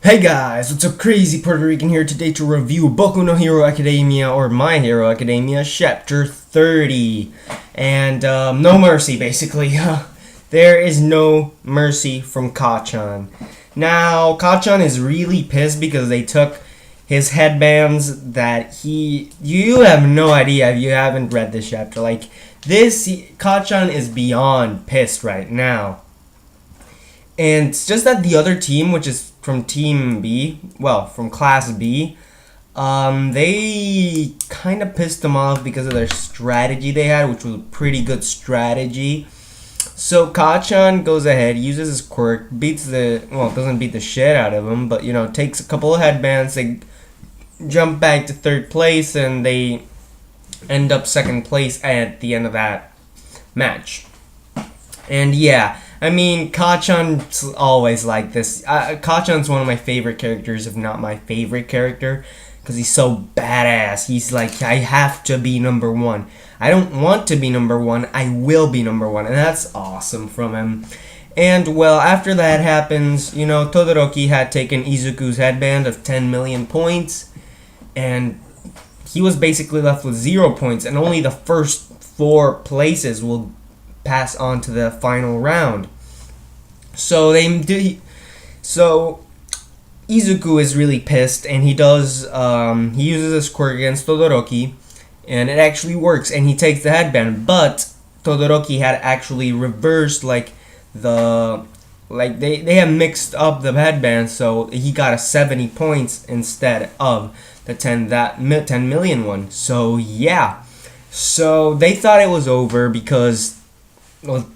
Hey guys, what's up? Crazy Puerto Rican here today to review Boku no Hero Academia, or My Hero Academia, Chapter 30. And, no mercy, basically. There is no mercy from Kacchan. Now, Kacchan is really pissed because they took his headbands that you have no idea if you haven't read this chapter. Like, Kacchan is beyond pissed right now. And it's just that the other team, which is from Team B, well, from Class B, they kind of pissed them off because of their strategy they had, which was a pretty good strategy. So Kacchan goes ahead, uses his quirk, doesn't beat the shit out of him, but, takes a couple of headbands, they jump back to third place, and they end up second place at the end of that match. And yeah, I mean, Kacchan's always like this. Kacchan's one of my favorite characters, if not my favorite character, because he's so badass. He's like, I have to be number one. I don't want to be number one, I will be number one, and that's awesome from him. And, well, after that happens, Todoroki had taken Izuku's headband of 10 million points, and he was basically left with 0 points, and only the first 4 places will pass on to the final round. So Izuku is really pissed, and he uses his quirk against Todoroki, and it actually works, and he takes the headband. But Todoroki had actually reversed they have mixed up the headband, so he got a 70 points instead of the 10 million one. So yeah, so they thought it was over because, well,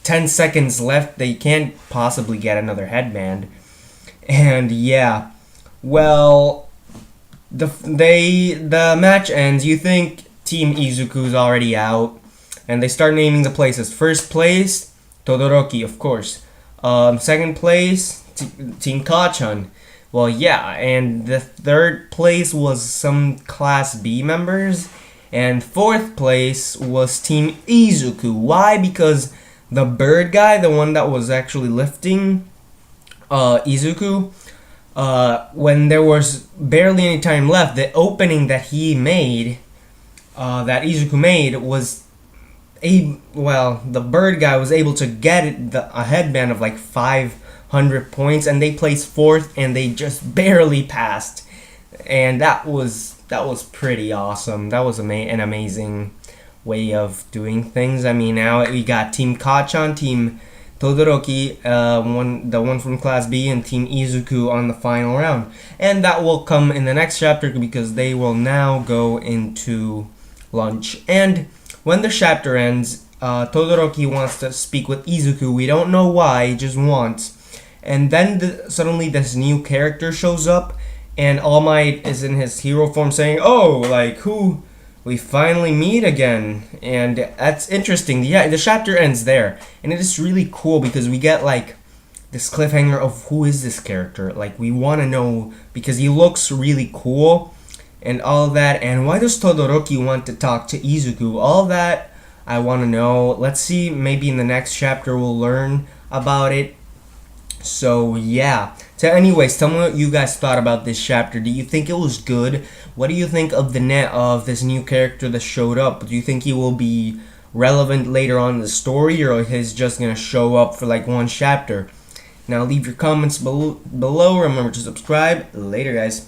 10 seconds left, they can't possibly get another headband. And yeah, well, the match ends. You think Team Izuku's already out, and they start naming the places. First place, Todoroki, of course. Second place, Team Kacchan. Well, yeah, and the third place was some Class B members, and fourth place was Team Izuku. Why? Because the bird guy, the one that was actually lifting Izuku, when there was barely any time left, the opening that he made, that Izuku made, was the bird guy was able to get a headband of like 500 points, and they placed fourth, and they just barely passed, and that was pretty awesome. That was an amazing way of doing things. I mean, now we got Team Kacchan, Team Todoroki, the one from Class B, and Team Izuku on the final round. And that will come in the next chapter because they will now go into lunch. And when the chapter ends, Todoroki wants to speak with Izuku. We don't know why, he just wants. And then suddenly this new character shows up, and All Might is in his hero form saying, "Oh, like, who? We finally meet again." And that's interesting. Yeah, the chapter ends there, and it is really cool because we get like this cliffhanger of who is this character. Like, we want to know because he looks really cool and all that. And why does Todoroki want to talk to Izuku? All that I want to know. Let's see, maybe in the next chapter we'll learn about it. So yeah. So anyways, tell me what you guys thought about this chapter. Do you think it was good? What do you think of this new character that showed up? Do you think he will be relevant later on in the story, or he's just gonna show up for like one chapter? Now leave your comments below. Remember to subscribe. Later, guys.